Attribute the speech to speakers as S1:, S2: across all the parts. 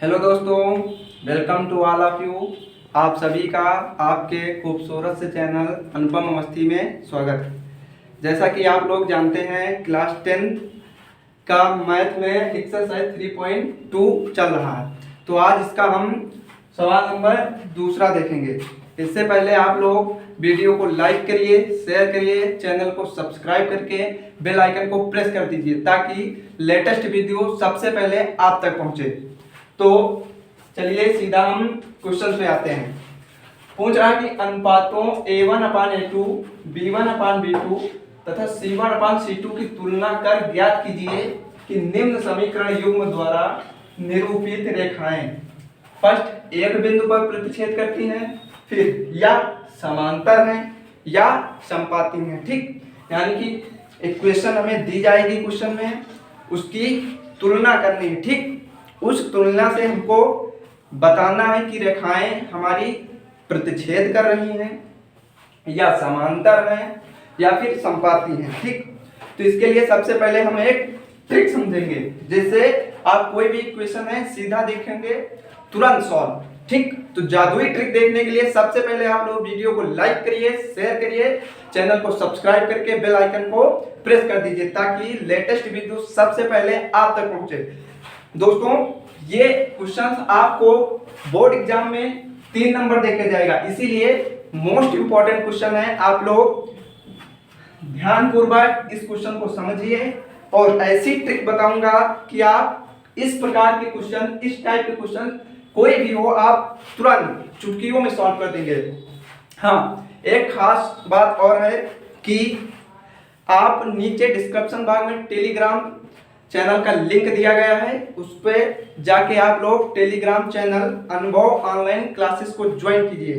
S1: Hello दोस्तों, welcome to all of you. आप सभी का आपके खूबसूरत से चैनल अनुपम मस्ती में स्वागत है। जैसा कि आप लोग जानते हैं, क्लास 10 का मैथ में एक्सरसाइज 3.2 चल रहा है। तो आज इसका हम सवाल नंबर दूसरा देखेंगे। इससे पहले आप लोग वीडियो को लाइक करिए, शेयर करिए, चैनल को सब्सक्राइब करके बेल आइकन को प्रेस कर दीजिए ताकि लेटेस्ट वीडियो सबसे पहले आप तक पहुंचे। तो चलिए सीधा हम क्वेश्चन पे आते हैं। पूछ रहा है कि अनुपातों A1/A2, B1/B2 तथा C1/C2 की तुलना कर ज्ञात कीजिए कि निम्न समीकरण युग्म द्वारा निरूपित रेखाएं फर्स्ट एक बिंदु पर प्रतिच्छेद करती हैं, फिर या समांतर हैं या संपाती हैं। ठीक, यानी कि एक क्वेश्चन हमें दी जाएगी, क्वेश्चन में उसकी तुलना करनी है। ठीक, उस तुलना से हमको बताना है कि रेखाएं हमारी प्रतिच्छेद कर रही हैं या समांतर हैं या फिर संपाती हैं। ठीक, तो इसके लिए सबसे पहले हम एक ट्रिक समझेंगे, जिससे आप कोई भी इक्वेशन है सीधा देखेंगे, तुरंत सॉल्व। ठीक, तो जादुई ट्रिक देखने के लिए सबसे पहले आप लोग वीडियो को लाइक करिए, शेयर करिए, चैनल को सब्सक्राइब करके बेल आइकन को प्रेस कर दीजिए ताकि लेटेस्ट वीडियो सबसे पहले आप तक पहुंचे। दोस्तों, ये क्वेश्चंस आपको बोर्ड एग्जाम में 3 नंबर देके जाएगा, इसीलिए मोस्ट इंपॉर्टेंट क्वेश्चन है। आप लोग ध्यानपूर्वक इस क्वेश्चन को समझिए और ऐसी ट्रिक बताऊंगा कि आप इस प्रकार के क्वेश्चन, इस टाइप के क्वेश्चन कोई भी हो, आप तुरंत चुटकियों में सॉल्व कर देंगे। हाँ, एक खास बात और है कि आप नीचे डिस्क्रिप्शन बॉक्स में टेलीग्राम चैनल का लिंक दिया गया है, उस पर जाके आप लोग टेलीग्राम चैनल अनुभव ऑनलाइन क्लासेस को ज्वाइन कीजिए।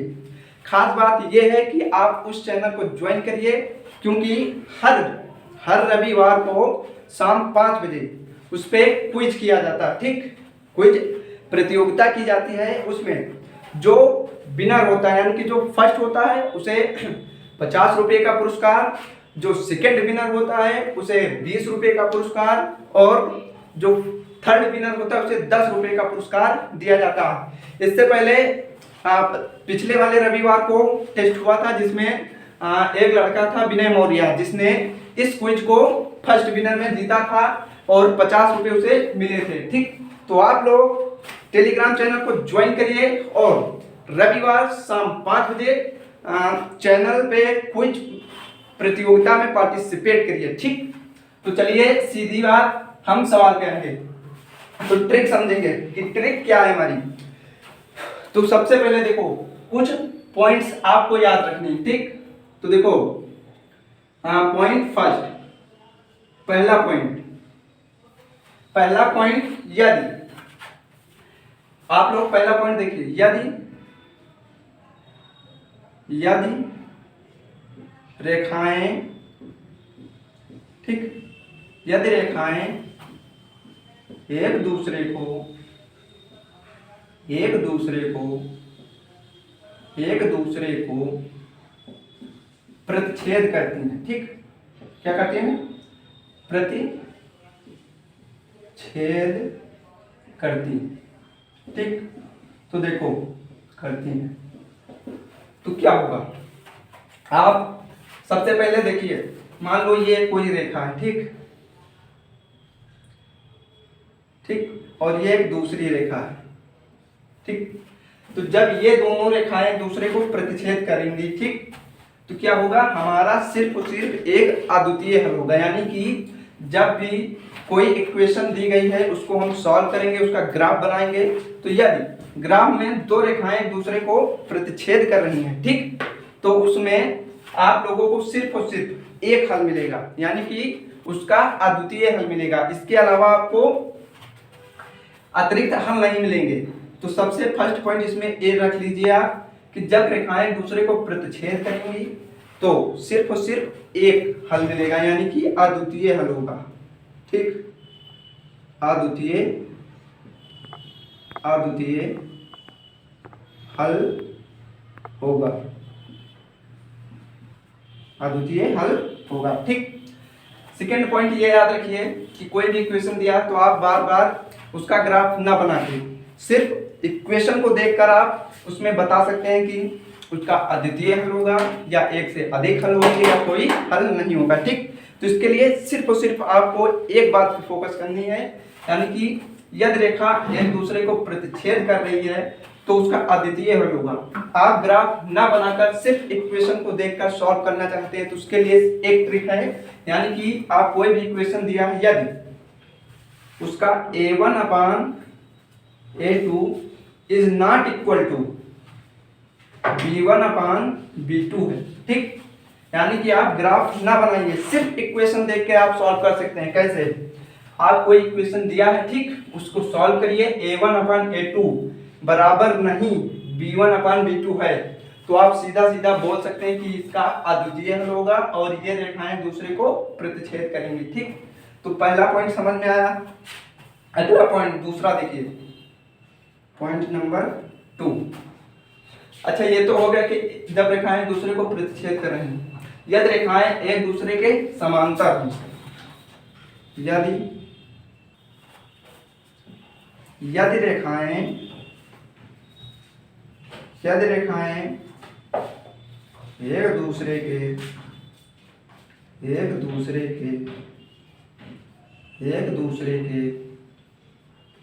S1: खास बात यह है कि आप उस चैनल को ज्वाइन करिए, क्योंकि हर रविवार को शाम 5 बजे उस पर क्विज किया जाता है। ठीक, क्विज प्रतियोगिता की जाती है। उसमें जो विनर होता है, यानी कि जो फर्स्ट होता है, उसे 50 रुपये का पुरस्कार, जो सेकंड विनर होता है उसे 20 रुपये का पुरस्कार, और जो थर्ड विनर होता है उसे 10 रुपये का पुरस्कार दिया जाता है। इससे पहले पिछले वाले रविवार को टेस्ट हुआ था, जिसमें एक लड़का था विनय मौर्य, जिसने इस क्विज को फर्स्ट विनर में जीता था और 50 रुपये उसे मिले थे। ठीक, तो आप लोग टेलीग्राम चैनल को ज्वाइन करिए और रविवार शाम 5 बजे चैनल पे क्विज प्रतियोगिता में पार्टिसिपेट करिए। ठीक, तो चलिए सीधी बात हम सवाल पे आएंगे, तो ट्रिक समझेंगे कि ट्रिक क्या है हमारी। तो सबसे पहले देखो, कुछ पॉइंट्स आपको याद रखनी। ठीक, तो देखो पॉइंट फर्स्ट, पहला पॉइंट यदि आप लोग पहला पॉइंट देखिए, यदि रेखाएं, ठीक, यदि रेखाएं एक दूसरे को प्रतिच्छेद करती हैं। ठीक, क्या करती हैं? प्रतिच्छेद करती हैं। ठीक, तो देखो करती हैं, तो क्या होगा? आप सबसे पहले देखिए, मान लो ये कोई रेखा है। ठीक, और ये एक दूसरी रेखा है। ठीक, तो जब ये दोनों रेखाएं दूसरे को प्रतिच्छेद करेंगी, ठीक, तो क्या होगा? हमारा सिर्फ और सिर्फ एक अद्वितीय हल होगा। यानी कि जब भी कोई इक्वेशन दी गई है उसको हम सॉल्व करेंगे, उसका ग्राफ बनाएंगे, तो यदि ग्राफ में दो रेखाएं दूसरे को प्रतिच्छेद कर रही हैं, ठीक, तो उसमें आप लोगों को सिर्फ और सिर्फ एक हल मिलेगा, यानी कि उसका अद्वितीय हल मिलेगा। इसके अलावा आपको अतिरिक्त हल नहीं मिलेंगे। तो सबसे फर्स्ट पॉइंट इसमें ए रख लीजिए आप, कि जब रेखाएं दूसरे को प्रतिच्छेद करेंगी तो सिर्फ और सिर्फ एक हल मिलेगा, यानी कि अद्वितीय हल होगा। ठीक, अद्वितीय हल होगा, अद्वितीय हल होगा। ठीक, सेकेंड पॉइंट ये याद रखिए कि कोई भी इक्वेशन दिया तो आप बार बार उसका ग्राफ ना बना के सिर्फ इक्वेशन को देखकर आप उसमें बता सकते हैं कि उसका अद्वितीय हल होगा या एक से अधिक हल होंगे या कोई हल नहीं होगा। ठीक, तो इसके लिए सिर्फ और सिर्फ आपको एक बात पे फोकस करनी है, यानी कि यदि रेखा एक दूसरे को प्रतिच्छेद कर रही है तो उसका अद्वितीय हल होगा। आप ग्राफ ना बनाकर सिर्फ इक्वेशन को देखकर सॉल्व करना चाहते हैं तो उसके लिए एक ट्रिक है, यानी कि आप कोई भी इक्वेशन दिया है, यदि उसका a1 upon a2 is not equal to b1 upon b2 है। ठीक, यानी कि आप ग्राफ ना बनाइए, सिर्फ इक्वेशन देख के आप सॉल्व कर सकते हैं। कैसे? आप कोई इक्वेशन दिया है, ठीक, उसको सॉल्व करिए, a1 अपान a2 बराबर नहीं b1 अपान b2 है, तो आप सीधा सीधा बोल सकते हैं कि इसका अद्वितीय हल होगा और ये रेखाएं दूसरे को प्रतिच्छेद करेंगी। ठीक, तो पहला पॉइंट समझ में आया। अगला पॉइंट दूसरा देखिए, पॉइंट नंबर 2। अच्छा, ये तो हो गया कि जब रेखाएं दूसरे को प्रतिच्छेद कर रही हैं। यदि रेखाएं एक दूसरे के समांतर हैं, यदि रेखाएं एक दूसरे के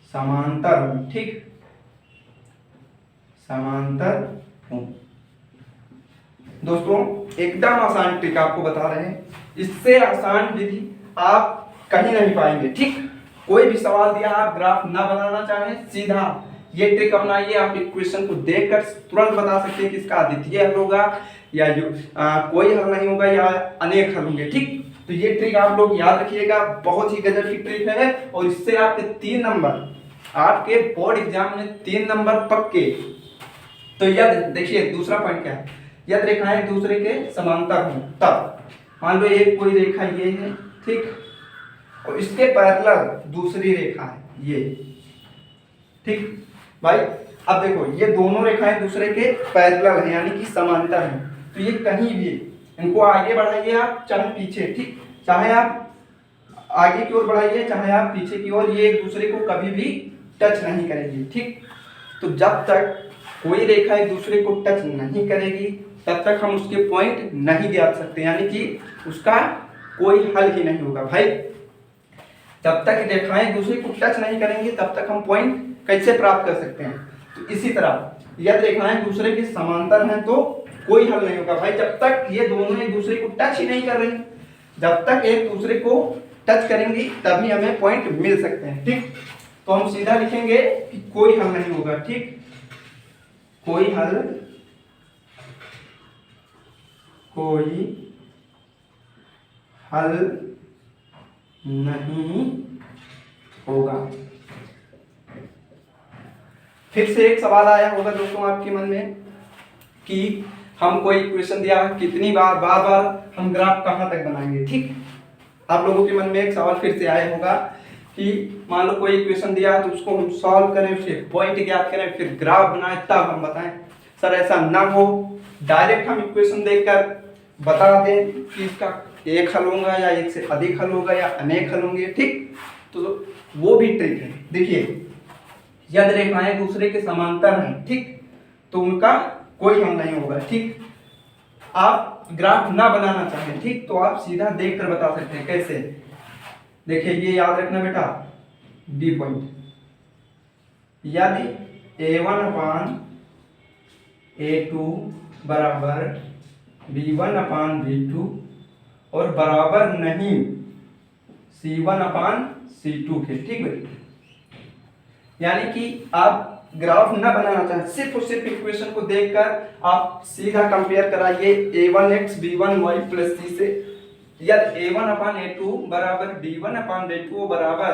S1: समांतर हों, ठीक, समांतर हों। दोस्तों एकदम आसान ट्रिक आपको बता रहे हैं, इससे आसान विधि आप कहीं नहीं पाएंगे। ठीक, कोई भी सवाल दिया, आप ग्राफ ना बनाना चाहें, सीधा ये ट्रिक अपनाइए, आप इक्वेशन को देखकर तुरंत बता सकते हैं कि इसका अद्वितीय हल होगा या कोई हल नहीं होगा या अनेक हल होंगे। ठीक, तो ये ट्रिक आप लोग याद रखिएगा, बहुत ही गजब की ट्रिक है और इससे आपके 3 नंबर, आपके बोर्ड एग्जाम में 3 नंबर पक्के। तो यदि देखिए दूसरा पॉइंट क्या है, यदि रेखाएं दूसरे के समांतर हों, तब मान लो एक कोई रेखा ये है, ठीक, और इसके पैरेलल दूसरी रेखा है ये। ठीक भाई, अब देखो ये दोनों रेखाएं दूसरे के पैरेलल हैं, यानी कि समांतर हैं, तो ये कहीं भी इनको आगे बढ़ाइए आप चाहे पीछे, ठीक, चाहे आप आगे की ओर बढ़ाइए चाहे आप पीछे की ओर, ये एक दूसरे को कभी भी टच नहीं करेंगी। ठीक, तो जब तक कोई रेखा एक दूसरे को टच नहीं करेगी तब तक हम उसके पॉइंट नहीं ज्ञात सकते, यानी कि उसका कोई हल ही नहीं होगा। भाई जब तक रेखाएं दूसरे को टच नहीं करेंगी तब तक हम पॉइंट कैसे प्राप्त कर सकते हैं? तो इसी तरह यदि रेखाएं दूसरे के समांतर हैं तो कोई हल नहीं होगा। भाई जब तक ये दोनों एक दूसरे को टच ही नहीं कर रही, जब तक एक दूसरे को टच करेंगी तभी हमें पॉइंट मिल सकते हैं। ठीक, तो हम सीधा लिखेंगे कि कोई हल नहीं होगा। ठीक, कोई हल नहीं होगा। फिर से एक सवाल आया होगा दोस्तों आपके मन में कि हम कोई इक्वेशन दिया, कितनी बार बार हम ग्राफ कहाँ तक बनाएंगे। ठीक, आप लोगों के मन में एक सवाल फिर से आया होगा कि मान लो कोई इक्वेशन दिया तो उसको हम सॉल्व करें, फिर पॉइंट ज्ञात करें, फिर ग्राफ बनाएं, तब हम बताएं। सर ऐसा ना हो, डायरेक्ट हम इक्वेशन देखकर बता दें कि इसका एक हल होगा या एक से अधिक हल होगा या अनेक हल होंगे। ठीक, तो वो भी ट्रिक है। देखिए यदि रेखाएं दूसरे के समांतर हैं, ठीक, तो उनका कोई हल नहीं होगा। ठीक, आप ग्राफ ना बनाना चाहें, ठीक, तो आप सीधा देखकर बता सकते हैं। कैसे? देखिए ये याद रखना बेटा, बी पॉइंट, यदि a1 अपान a2 बराबर b1 अपान b2 और बराबर नहीं c1 अपान c2 के। ठीक है, यानी कि आप ग्राफ ना बनाना चाहें, सिर्फ और सिर्फ इक्वेशन को देखकर आप सीधा कंपेयर कराइए a1x b1y प्लस c से। यदि a1 अपान a2 बराबर b1 अपान b2 बराबर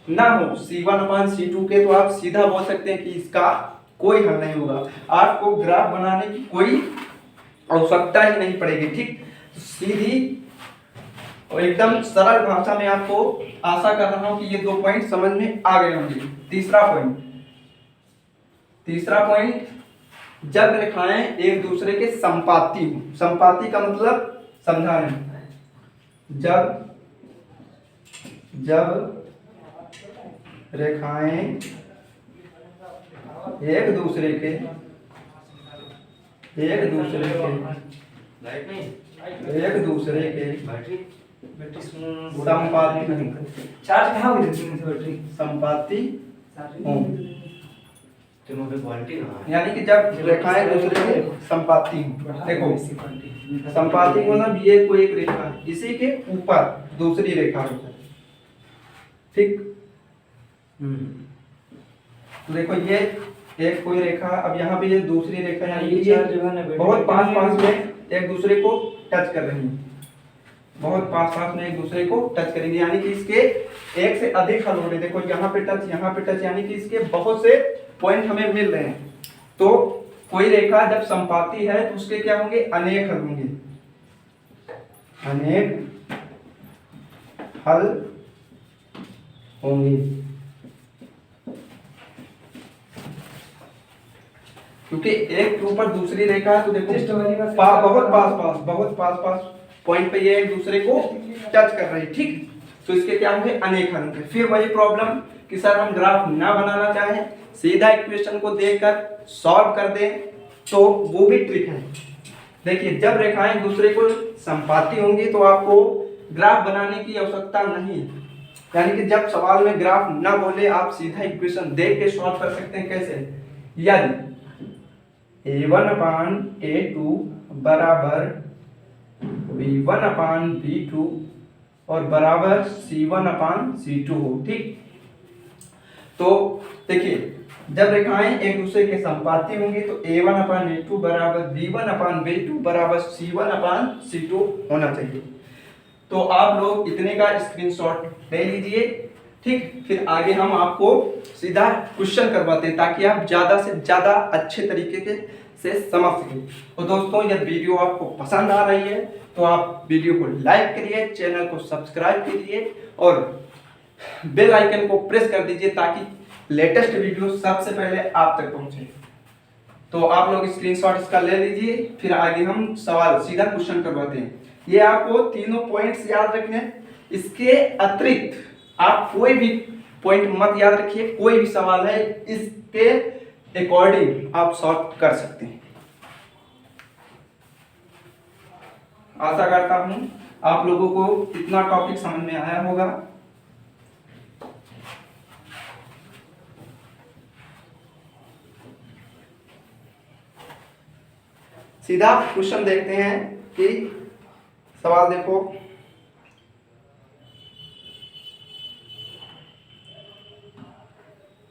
S1: ना हो c1 अपान c2 के, तो आप सीधा बोल सकते हैं कि इसका कोई हल नहीं होगा। आपको ग्राफ बनाने की कोई आवश्यकता ही नहीं पड़ेगी। ठीक, तो सीधी और एकदम सरल भाषा में आपको आशा कर रहा हूं कि ये 2 पॉइंट समझ में आ गए होंगे। तीसरा पॉइंट, जब रेखाएं एक दूसरे के संपाती हो, संपाती का मतलब समझा रहे हैं, जब रेखाएं एक दूसरे के संपाती हों। यानी कि जब रेखाएं दूसरे के संपाती हों, देखो संपाती मतलब ये कोई एक रेखा है, इसी के ऊपर दूसरी रेखा होता है, ठीक। तो देखो ये एक कोई रेखा, अब यहाँ पे ये दूसरी रेखा है, ये बहुत पास पास में एक दूसरे को टच कर रही है, बहुत पास पास में एक दूसरे को टच करेंगे, यानी कि इसके एक से अधिक हल हो रहे। देखो यहाँ पे टच, यहाँ पे टच, यानी कि इसके बहुत से पॉइंट हमें मिल रहे हैं। तो कोई रेखा जब संपाती है तो उसके क्या होंगे, अनेक हल होंगे, अनेक हल होंगे, क्योंकि एक के ऊपर दूसरी रेखा है। तो देखो बहुत पास पास पॉइंट पे ये एक दूसरे को टच कर रही है, ठीक। तो इसके क्या होंगे, अनेक हल होंगे। फिर वही प्रॉब्लम कि सर हम ग्राफ ना बनाना चाहें, सीधा इक्वेशन को देखकर सॉल्व कर दें, तो वो भी ट्रिक है। देखिए जब रेखाएं दूसरे को संपाती होंगी तो आपको ग्राफ बनाने की आवश्यकता नहीं, यानी कि जब सवाल में ग्राफ ना बोले आप सीधा इक्वेशन देख के सॉल्व कर सकते हैं। कैसे, यदि a1/a2 बराबर b1/b2 और बराबर c1/c2 हो, ठीक। तो देखिए जब रेखाएं एक दूसरे के संपाती होंगी तो a1/a2 बराबर b1/b2 बराबर c1/c2 होना चाहिए। तो आप लोग इतने का स्क्रीनशॉट ले लीजिए, ठीक। फिर आगे हम आपको सीधा क्वेश्चन करवाते हैं ताकि आप ज्यादा से ज्यादा अच्छे तरीके से समझ सकें। और दोस्तों यदि वीडियो आपको पसंद आ रही है तो आप वीडियो को लाइक करिए, चैनल को सब्सक्राइब कीजिए और बेल आइकन को प्रेस कर दीजिए ताकि लेटेस्ट वीडियो सबसे पहले आप तक पहुंचे। तो आप लोग स्क्रीनशॉट इसका ले लीजिए, फिर आगे हम सवाल सीधा क्वेश्चन करवाते हैं। ये आपको तीनों पॉइंट्स याद रखने हैं, इसके अतिरिक्त आप कोई भी पॉइंट मत याद रखिए, कोई भी सवाल है इसके अकॉर्डिंग आप सॉल्व कर सकते हैं। आशा करता हूं आप लोगों को इतना टॉपिक समझ में आया होगा। सीधा क्वेश्चन देखते हैं कि सवाल देखो,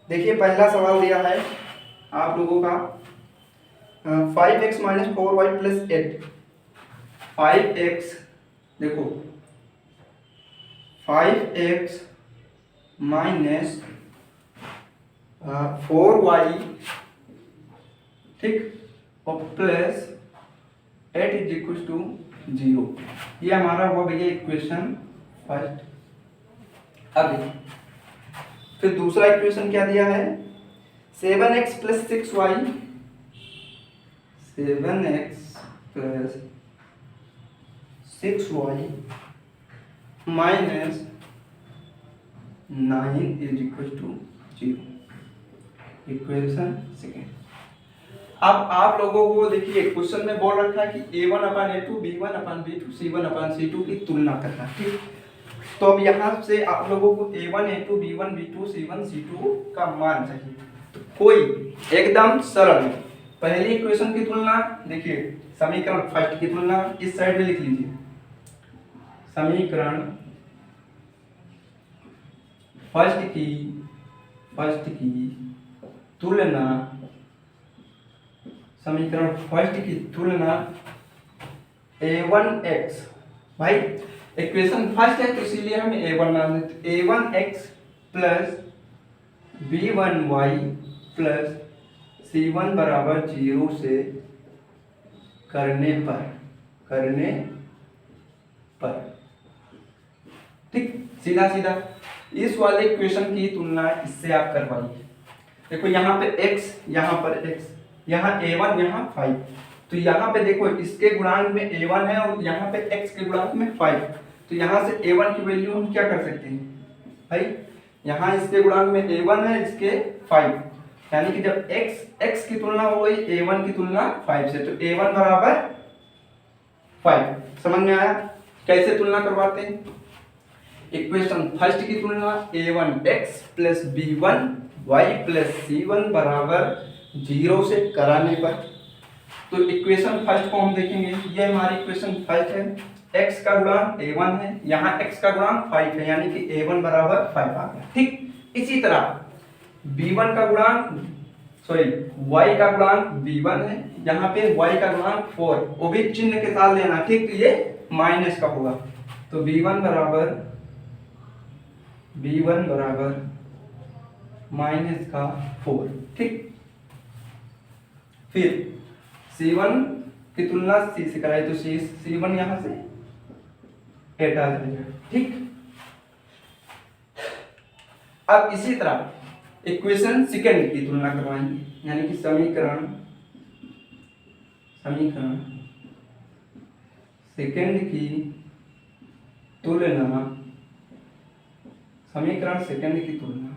S1: देखिए पहला सवाल दिया है आप लोगों का 5x - 4y + 8। 5x देखो 5x - 4y, ठीक, और प्लस 8 = 0। ये हमारा हुआ भैया इक्वेशन फर्स्ट। अब फिर दूसरा इक्वेशन क्या दिया है, 7x + 6y, 7x + 6y - 9 = 0। Equation second. अब आप लोगों को देखिए क्वेश्चन में बोल रखा है कि a1/a2 b1/b2 c1/c2 की तुलना करना, ठीक। तो अब यहाँ से आप लोगों को a1 a2 b1 b2 c1 c2 का मान चाहिए। तो कोई एकदम सरल पहली इक्वेशन की तुलना, देखिए समीकरण फर्स्ट की तुलना इस साइड में लिख लीजिए, समीकरण फर्स्ट की तुलना, समीकरण फर्स्ट की तुलना a1x, भाई इक्वेशन फर्स्ट है तो इसीलिए हम a1 मान लेते, a1x + b1y + c1 = 0 से करने पर, ठीक। सीधा सीधा इस वाले इक्वेशन की तुलना इससे आप करवाइए। देखो यहाँ पे x, यहाँ पर x, यहाँ a1, यहाँ 5, तो यहाँ पे देखो इसके गुणांक में a1 है और यहाँ पे x के गुणांक में 5, तो यहाँ से a1 की वैल्यू हम क्या कर सकते हैं भाई, यहाँ इसके गुणांक में a1 है, इसके 5, यानी कि जब x की तुलना हो गई a1 की तुलना 5 से, तो a1 बराबर 5। समझ में आया कैसे तुलना करवाते हैं? इक्वेशन फर्स्ट की तुलना a1x plus b1y plus c1 बराबर 0 से कराने पर, तो इक्वेशन फर्स्ट को हम देखेंगे। ये हमारी इक्वेशन फर्स्ट है, x का गुणांक a1 है, यहाँ x का गुणांक 5 है, यानी कि a1 बराबर 5 आ गया। ठीक इसी तरह b1 का गुणांक y का गुणांक b1 है, यहाँ पे y का गुणांक 4, वो भी चिन्ह के साथ लेना। ठीक, तो ये माइनस का होगा, तो b1 बराबर माइनस का 4। ठीक, फिर c1 की तुलना c से कराई, तो c1 यहाँ से 8 आ जाएगा। ठीक, अब इसी तरह इक्वेशन सेकंड की तुलना करवाएंगे, यानी कि समीकरण सेकंड की तुलना, समीकरण सेकंड की तुलना।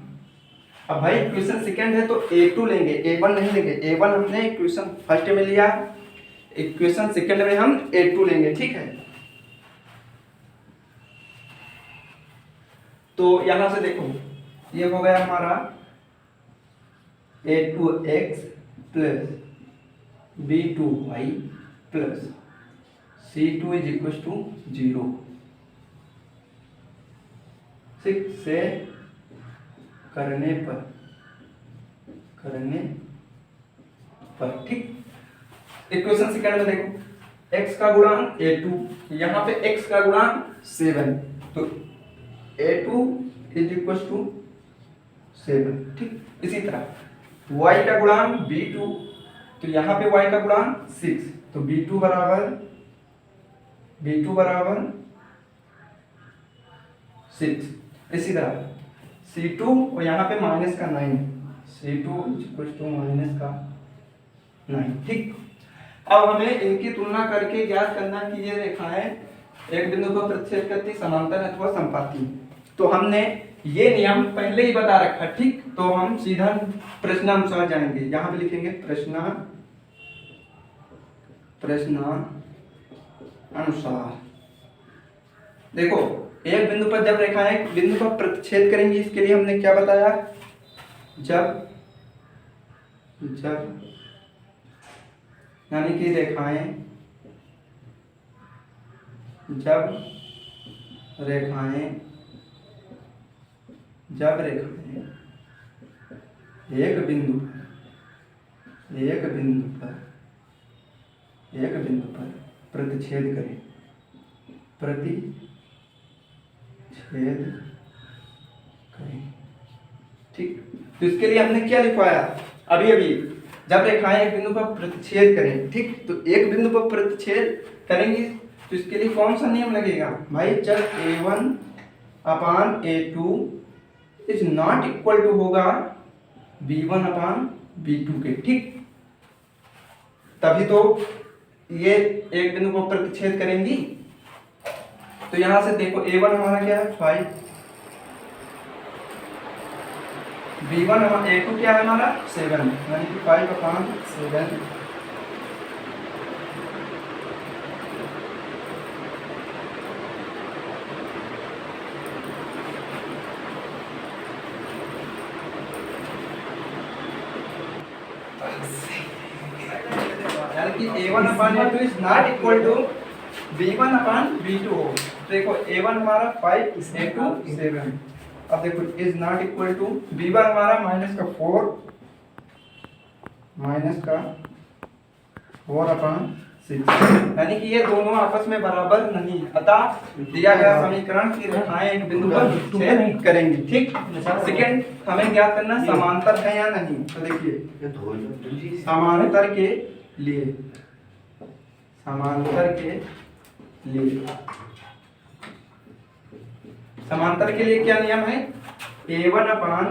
S1: अब भाई इक्वेशन सेकंड है तो a2 लेंगे, a1 नहीं लेंगे। a1 हमने इक्वेशन फर्स्ट में लिया, इक्वेशन सेकंड में हम a2 लेंगे। ठीक है, तो यहां से देखो ये हो गया हमारा a2x plus b2y plus c2 is equal to 0। 6 से करने पर ठीक, इक्वेशन सेकंड में देखो x का गुणांक a2, यहाँ पे x का गुणांक 7, तो a2 इज इक्वल टू 7। ठीक, इसी तरह y का गुणांक b2, तो यहाँ पे y का गुणांक 6, तो b2 बराबर 6। इसी तरह c2 और यहाँ पे माइनस का 9, c2 इक्वल टू माइनस का 9। ठीक, अब हमें इनकी तुलना करके ज्ञात करना कि ये रेखाएं एक बिंदु पर प्रतिच्छेद करती, समांतर अथवा समपाती। तो हमने ये नियम पहले ही बता रखा। ठीक, तो हम सीधा प्रश्नानुसार जाएंगे, यहाँ पे लिखेंगे प्रश्नानुसार। देखो एक बिंदु पर जब रेखाएं बिंदु पर प्रतिच्छेद करेंगी, इसके लिए हमने क्या बताया? जब यानी कि रेखाएं एक बिंदु पर प्रतिच्छेद करें, ठीक, तो इसके लिए हमने क्या लिखवाया अभी जब रेखाएं एक बिंदु पर प्रतिच्छेद करें। ठीक, तो एक बिंदु पर प्रतिच्छेद करेंगी तो इसके लिए कौन सा नियम लगेगा भाई? जब a1 upon a2 is not equal to होगा b1 अपान b2 के। ठीक, तभी तो ये एक बिंदु पर प्रतिच्छेद करेंगी। तो यहां से देखो a1 हमारा क्या है 5, b1 a2 क्या है हमारा 7, यानी कि 5 अपान 7। यानी कि a1 upon a2 is not equal to b1 upon b2 हो। देखो a1 हमारा 5, a2 7। अब देखो is not equal to b1 हमारा माइनस का 4 अपान 6, यानी कि ये दोनों आपस में बराबर नहीं है। अतः दिया गया समीकरण की रेखाएं एक बिंदु पर छेद करेंगी। ठीक, सेकंड हमें ज्ञात करना समांतर है या नहीं। तो देखिए समांतर के लिए क्या नियम है? a1 upon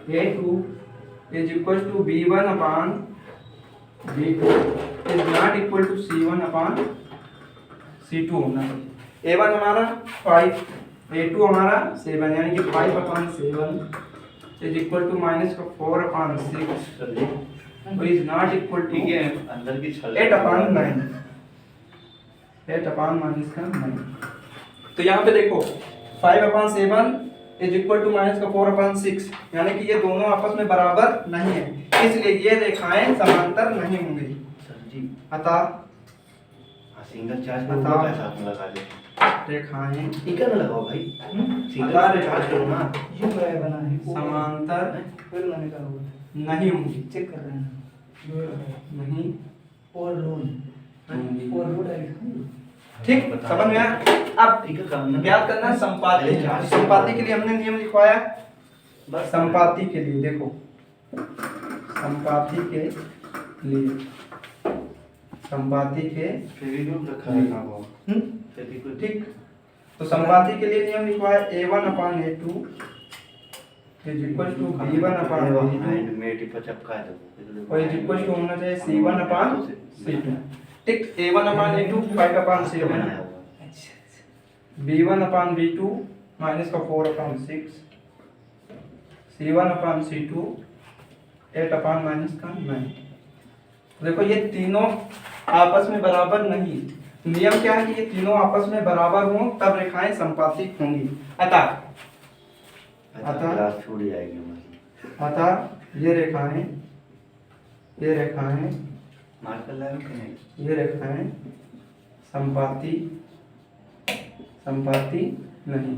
S1: a2 is equal to b1 upon b2 is not equal to c1 upon c2 होना चाहिए। a1 हमारा 5, a2 हमारा 7, यानी कि 5 अपान 7 इज इक्वल टू माइनस का 4/6 तो इज नॉट इक्वल टू
S2: अंदर की
S1: 8/9 8/माइनस का 9। तो यहाँ पे देखो 5/7 इज इक्वल टू माइनस का 4/6 यानी कि ये दोनों आपस में बराबर नहीं है, इसलिए ये रेखाएं समांतर नहीं होंगी।
S2: सर जी
S1: अतः
S2: सिंगल चार्ज में वो पैसा आपने लगा दे
S1: रेखाएं
S2: ठीक है ना लगाओ भाई सिंगल
S1: अतः
S2: चार्ज करो ना
S3: ये क्या बना है
S1: समांतर
S3: फिर मैंने कहा होगा
S1: नहीं होंगी,
S3: चेक कर रहे हैं
S1: नहीं
S3: और लोन
S1: होंगी।
S3: और लोड है
S1: ठीक समझ में आया? अब
S2: ठीक है काम
S1: ज्ञात करना संपाती। संपाती के लिए हमने नियम लिखवाया, बस संपाती के लिए देखो, संपाती के लिए, संपाती के
S2: फेविक्विक रखा है कहां वो फेविक्विक
S1: ठीक। तो संपाती के लिए नियम लिखवाया A1/A2 is equal to B1/B2
S2: and मेटी पर चिपका दो
S1: और इज इक्वल टू होना चाहिए C1/C2। ठीक। A1/A2 5/7 B1/B2 माइनस का 4/6 C1/C2 8/9। देखो ये तीनों आपस में बराबर नहीं, नियम क्या है कि ये तीनों आपस में बराबर हों तब रेखाएं संपातिक होंगी। अतः
S2: क्लास छूट जाएगी हमारी।
S1: अतः ये रेखाएं
S2: मार्कर लाओ कि नहीं
S1: ये रेखाएं संपाती नहीं।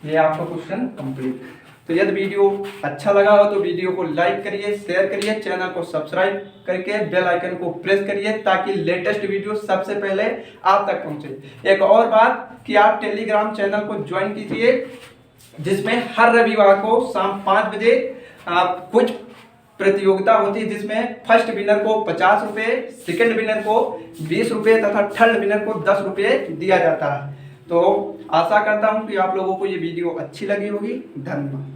S1: ये आपका क्वेश्चन कंप्लीट। तो यदि वीडियो अच्छा लगा हो तो वीडियो को लाइक करिए, शेयर करिए, चैनल को सब्सक्राइब करके बेल आइकन को प्रेस करिए ताकि लेटेस्ट वीडियो सबसे पहले आप तक पहुंचे। एक और बात कि आप टेलीग्राम चैनल को ज्वाइन कीजिए जिसमें हर रविवार को शाम 5 बजे कुछ प्रतियोगिता होती है जिसमें फर्स्ट विनर को 50 रुपये, सेकेंड विनर को 20 रुपये तथा थर्ड विनर को 10 रुपये दिया जाता है। तो आशा करता हूँ कि आप लोगों को ये वीडियो अच्छी लगी होगी। धन्यवाद।